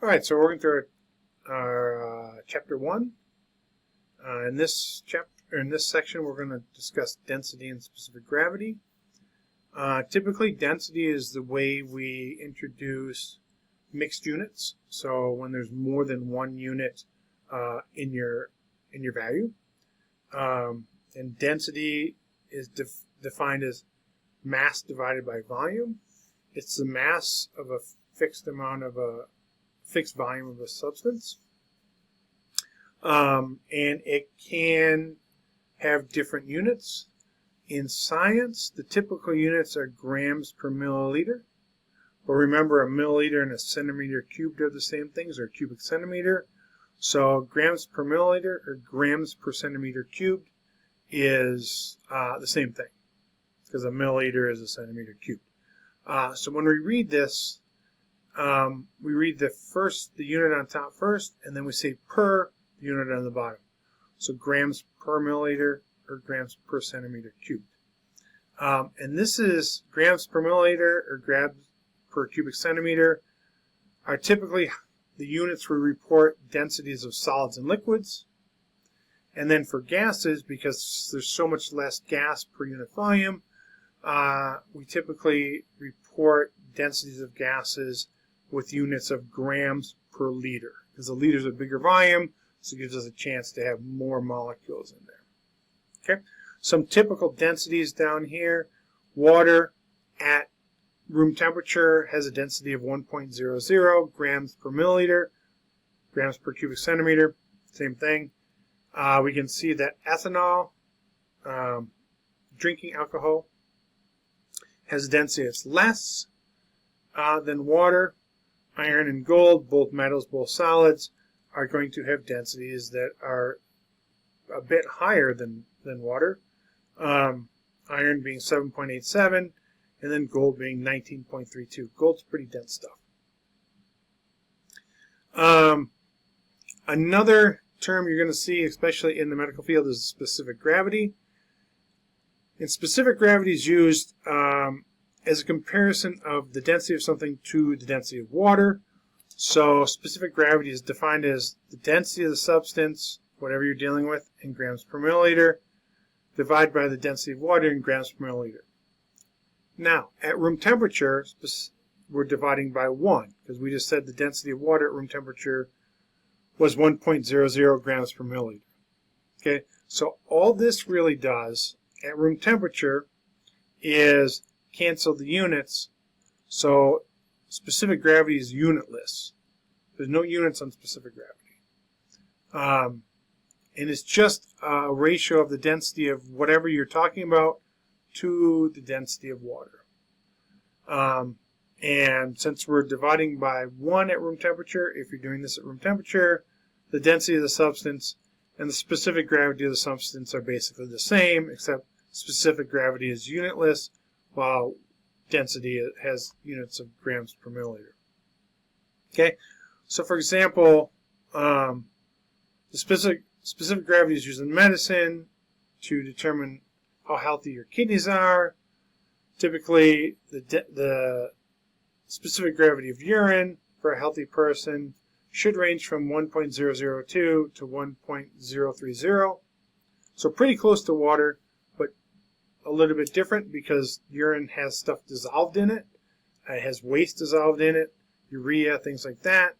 All right, so we're going through our chapter 1. In this section, we're going to discuss density and specific gravity. Typically, density is the way we introduce mixed units. So when there's more than one unit in your value, and density is defined as mass divided by volume. It's the mass of a fixed volume of a substance, and it can have different units. In science, the typical units are grams per milliliter. But remember, a milliliter and a centimeter cubed are the same things, or cubic centimeter. So grams per milliliter or grams per centimeter cubed is the same thing, because a milliliter is a centimeter cubed. So when we read this, we read the unit on top first, and then we say per the unit on the bottom. So grams per milliliter or grams per centimeter cubed. And this is grams per milliliter or grams per cubic centimeter are typically the units we report densities of solids and liquids. And then for gases, because there's so much less gas per unit volume, we typically report densities of gases with units of grams per liter, because a liter is a bigger volume, so it gives us a chance to have more molecules in there. Okay, some typical densities down here. Water at room temperature has a density of 1.00 grams per milliliter, grams per cubic centimeter, same thing. We can see that ethanol, drinking alcohol, has a density that's less than water. Iron and gold, both metals, both solids, are going to have densities that are a bit higher than water. Iron being 7.87, and then gold being 19.32. Gold's pretty dense stuff. Another term you're going to see, especially in the medical field, is specific gravity. And specific gravity is used as a comparison of the density of something to the density of water. So specific gravity is defined as the density of the substance, whatever you're dealing with, in grams per milliliter, divided by the density of water in grams per milliliter. Now, at room temperature, we're dividing by 1, because we just said the density of water at room temperature was 1.00 grams per milliliter. Okay, so all this really does at room temperature is cancel the units. So specific gravity is unitless. There's no units on specific gravity. And it's just a ratio of the density of whatever you're talking about to the density of water. And since we're dividing by 1 at room temperature, if you're doing this at room temperature, the density of the substance and the specific gravity of the substance are basically the same, except specific gravity is unitless, while density has units of grams per milliliter. Okay, so for example, the specific gravity is used in medicine to determine how healthy your kidneys are. Typically, the specific gravity of urine for a healthy person should range from 1.002 to 1.030. So pretty close to water, but a little bit different because urine has stuff dissolved in it. It has waste dissolved in it, urea, things like that,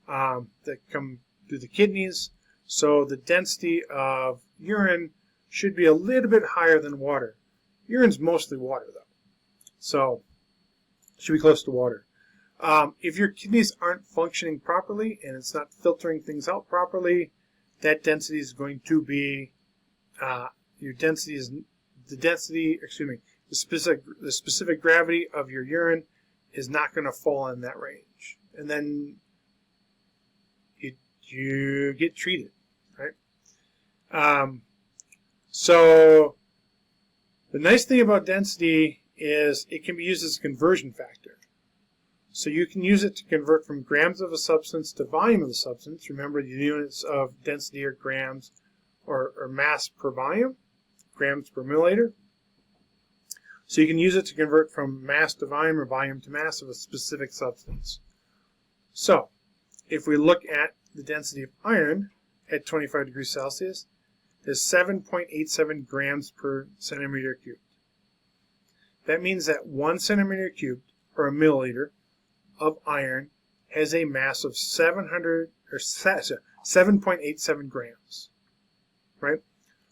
that come through the kidneys. So the density of urine should be a little bit higher than water. Urine's mostly water, though. So it should be close to water. If your kidneys aren't functioning properly and it's not filtering things out properly, that density is going to be the specific gravity of your urine is not going to fall in that range, and then you get treated, right? So the nice thing about density is it can be used as a conversion factor. So you can use it to convert from grams of a substance to volume of the substance. Remember, the units of density are grams or mass per volume, grams per milliliter. So you can use it to convert from mass to volume or volume to mass of a specific substance. So if we look at the density of iron at 25 degrees Celsius, is 7.87 grams per centimeter cubed. That means that 1 centimeter cubed, or a milliliter, of iron has a mass of 7.87 grams, right?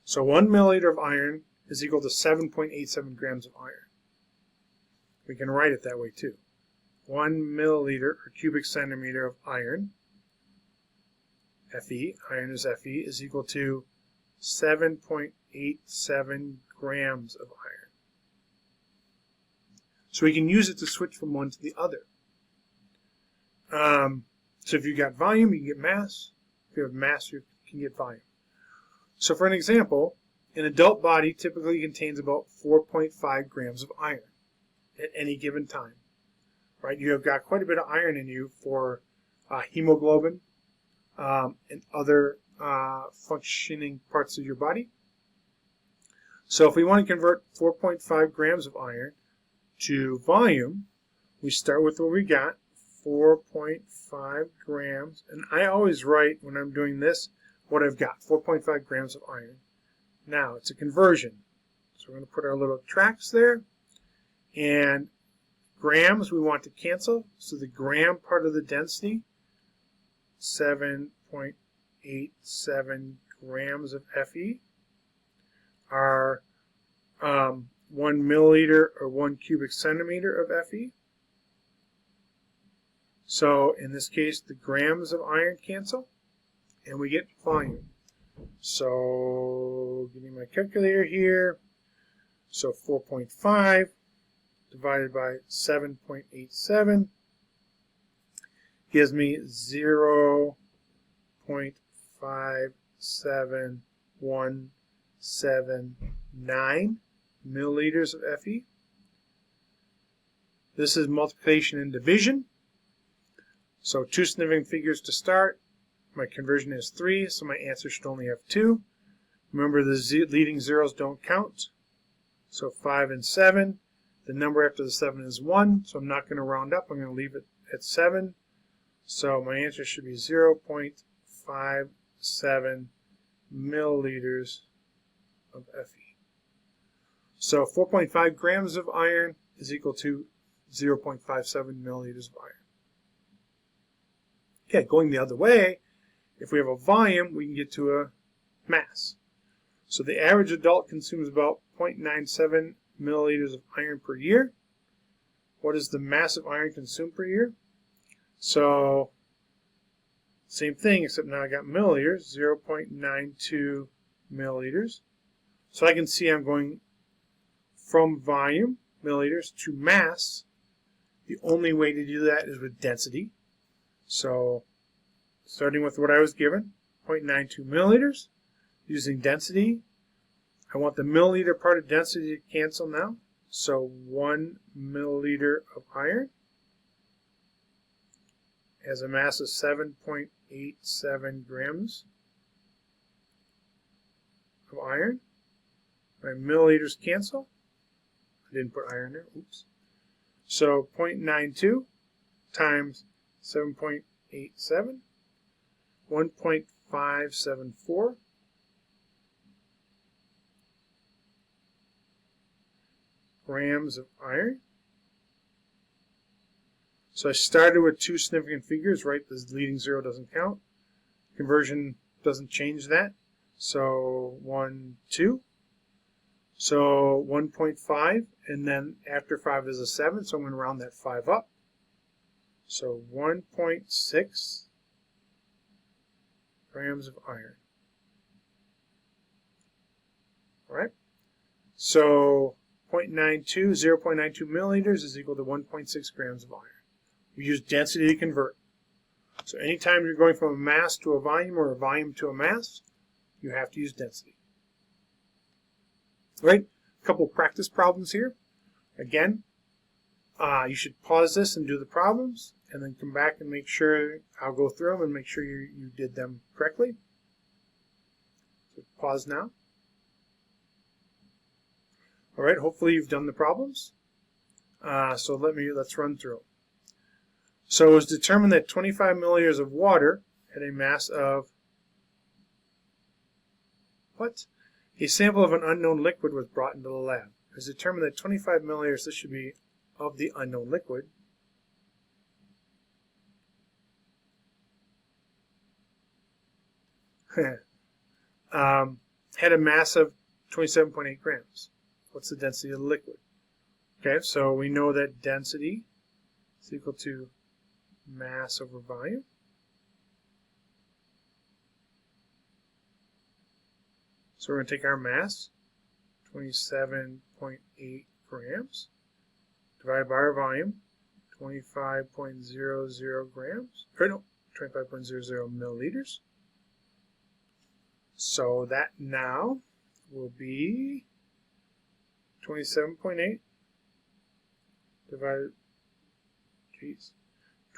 So 1 milliliter of iron is equal to 7.87 grams of iron. We can write it that way too. 1 milliliter or cubic centimeter of iron, Fe, iron is Fe, is equal to 7.87 grams of iron. So we can use it to switch from one to the other. So if you've got volume, you can get mass. If you have mass, you can get volume. So for an example, an adult body typically contains about 4.5 grams of iron at any given time. Right? You have got quite a bit of iron in you for hemoglobin and other functioning parts of your body. So if we want to convert 4.5 grams of iron to volume, we start with what we got, 4.5 grams. And I always write, when I'm doing this, what I've got, 4.5 grams of iron. Now, it's a conversion. So we're going to put our little tracks there. And grams we want to cancel. So the gram part of the density, 7.87 grams of Fe, are 1 milliliter or 1 cubic centimeter of Fe. So in this case, the grams of iron cancel, and we get volume. So give me my calculator here. So 4.5 divided by 7.87 gives me 0.57179 milliliters of Fe. This is multiplication and division. So two significant figures to start. My conversion is 3, so my answer should only have 2. Remember, the leading zeros don't count. So 5 and 7. The number after the 7 is 1, so I'm not going to round up. I'm going to leave it at 7. So my answer should be 0.57 milliliters of Fe. So 4.5 grams of iron is equal to 0.57 milliliters of iron. Okay, going the other way, if we have a volume, we can get to a mass. So the average adult consumes about 0.97 milliliters of iron per year. What is the mass of iron consumed per year? So, same thing, except now I got milliliters, 0.92 milliliters. So I can see I'm going from volume, milliliters, to mass. The only way to do that is with density. So, starting with what I was given, 0.92 milliliters, using density. I want the milliliter part of density to cancel now. So 1 milliliter of iron has a mass of 7.87 grams of iron. My milliliters cancel. I didn't put iron there. Oops. So 0.92 times 7.87, 1.574 grams of iron. So I started with two significant figures, right? The leading zero doesn't count. Conversion doesn't change that. So 1, 2. So 1.5, and then after 5 is a 7, so I'm going to round that 5 up. So 1.6 grams of iron. All right? So 0.92 milliliters is equal to 1.6 grams of iron. We use density to convert. So anytime you're going from a mass to a volume or a volume to a mass, you have to use density. All right? A couple practice problems here. Again, you should pause this and do the problems, and then come back and make sure, I'll go through them and make sure you did them correctly. So pause now. All right, hopefully you've done the problems. So let's run through them. So it was determined that 25 milliliters of water had a mass of what? A sample of an unknown liquid was brought into the lab. It was determined that 25 milliliters, this should be of the unknown liquid, had a mass of 27.8 grams. What's the density of the liquid? Okay, so we know that density is equal to mass over volume. So we're going to take our mass, 27.8 grams, divided by our volume, 25.00 grams, or no, 25.00 milliliters. So that now will be 27.8 divided,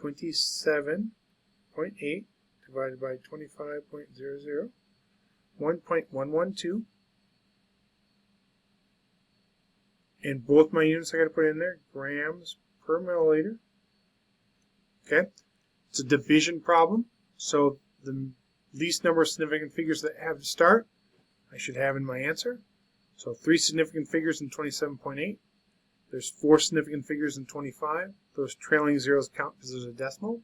27.8 divided by 25.00, 1.112. And both my units I got to put in there, grams per milliliter. Okay, it's a division problem, so the least number of significant figures that have to start, I should have in my answer. So 3 significant figures in 27.8. There's 4 significant figures in 25. Those trailing zeros count because there's a decimal.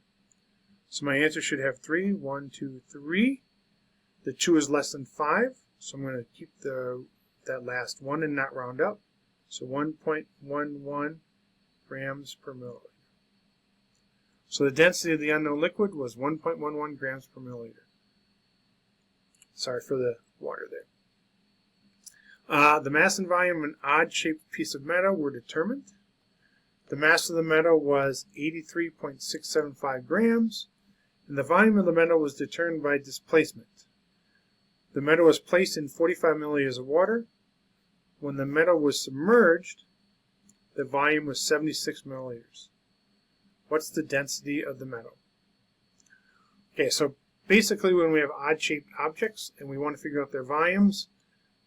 So my answer should have 3. 1, 2, 3. The 2 is less than 5, so I'm going to keep that last 1 and not round up. So 1.11 grams per milliliter. So the density of the unknown liquid was 1.11 grams per milliliter. Sorry for the water there. The mass and volume of an odd-shaped piece of metal were determined. The mass of the metal was 83.675 grams, and the volume of the metal was determined by displacement. The metal was placed in 45 milliliters of water. When the metal was submerged, the volume was 76 milliliters. What's the density of the metal? Okay, so basically when we have odd-shaped objects and we want to figure out their volumes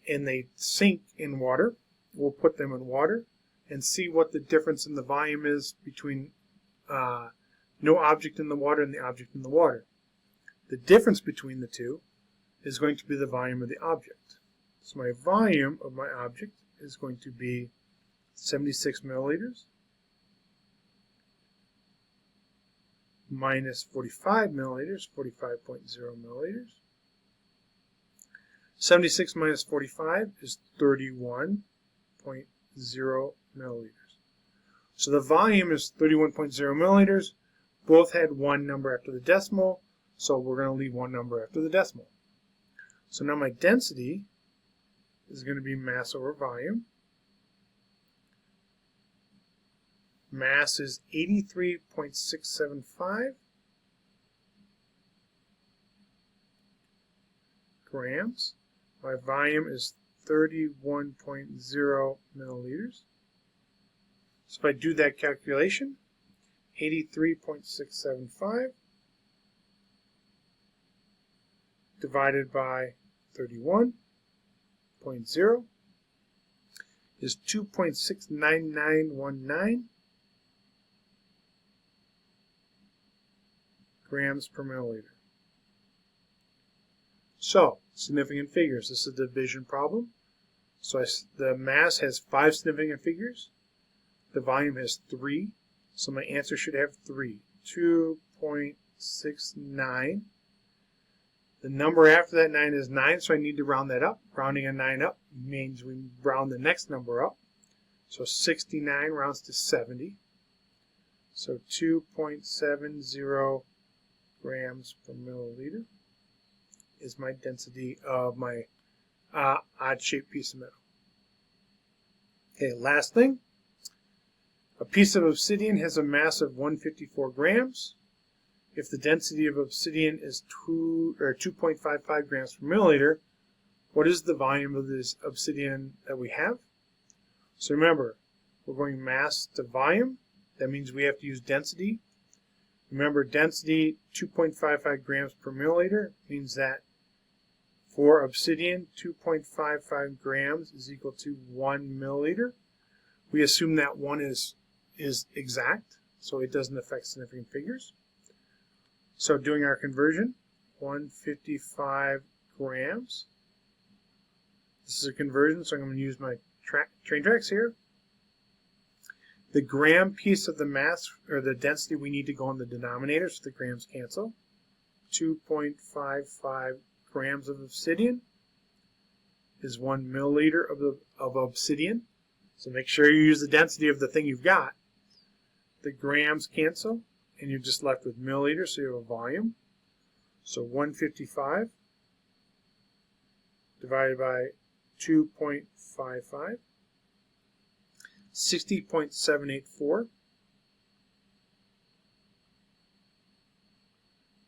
and they sink in water, we'll put them in water and see what the difference in the volume is between no object in the water and the object in the water. The difference between the two is going to be the volume of the object. So my volume of my object is going to be 76 milliliters minus 45 milliliters, 45.0 milliliters. 76 minus 45 is 31.0 milliliters. So the volume is 31.0 milliliters. Both had one number after the decimal, so we're going to leave one number after the decimal. So now my density is going to be mass over volume. Mass is 83.675 grams. My volume is 31.0 milliliters. So if I do that calculation, 83.675 divided by 31.0 is 2.69919 grams per milliliter. So, significant figures. This is a division problem. So the mass has 5 significant figures. The volume has 3. So my answer should have 3. 2.69. The number after that 9 is 9, so I need to round that up. Rounding a 9 up means we round the next number up. So 69 rounds to 70. So 2.70 grams per milliliter is my density of my odd-shaped piece of metal. Okay, last thing. A piece of obsidian has a mass of 154 grams. If the density of obsidian is 2.55 grams per milliliter, what is the volume of this obsidian that we have? So remember, we're going mass to volume. That means we have to use density. Remember, density 2.55 grams per milliliter means that for obsidian, 2.55 grams is equal to 1 milliliter. We assume that 1 is exact, so it doesn't affect significant figures. So doing our conversion, 155 grams. This is a conversion, so I'm going to use my train tracks here. The gram piece of the mass, or the density, we need to go in the denominator, so the grams cancel. 2.55 grams of obsidian is 1 milliliter of obsidian. So make sure you use the density of the thing you've got. The grams cancel, and you're just left with milliliters, so you have a volume. So 155 divided by 2.55, 60.784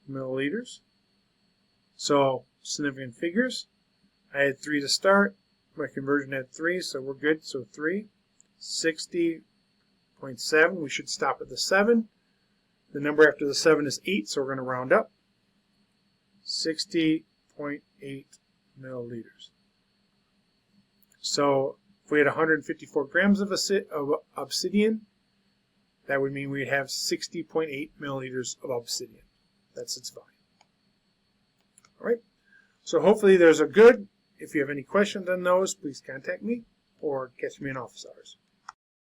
milliliters. So significant figures. I had 3 to start. My conversion had 3, so we're good. So 3, 60.7. We should stop at the 7. The number after the 7 is 8, so we're going to round up. 60.8 milliliters. So if we had 154 grams of obsidian, that would mean we'd have 60.8 milliliters of obsidian. That's its volume. All right. So hopefully those are good. If you have any questions on those, please contact me or catch me in office hours.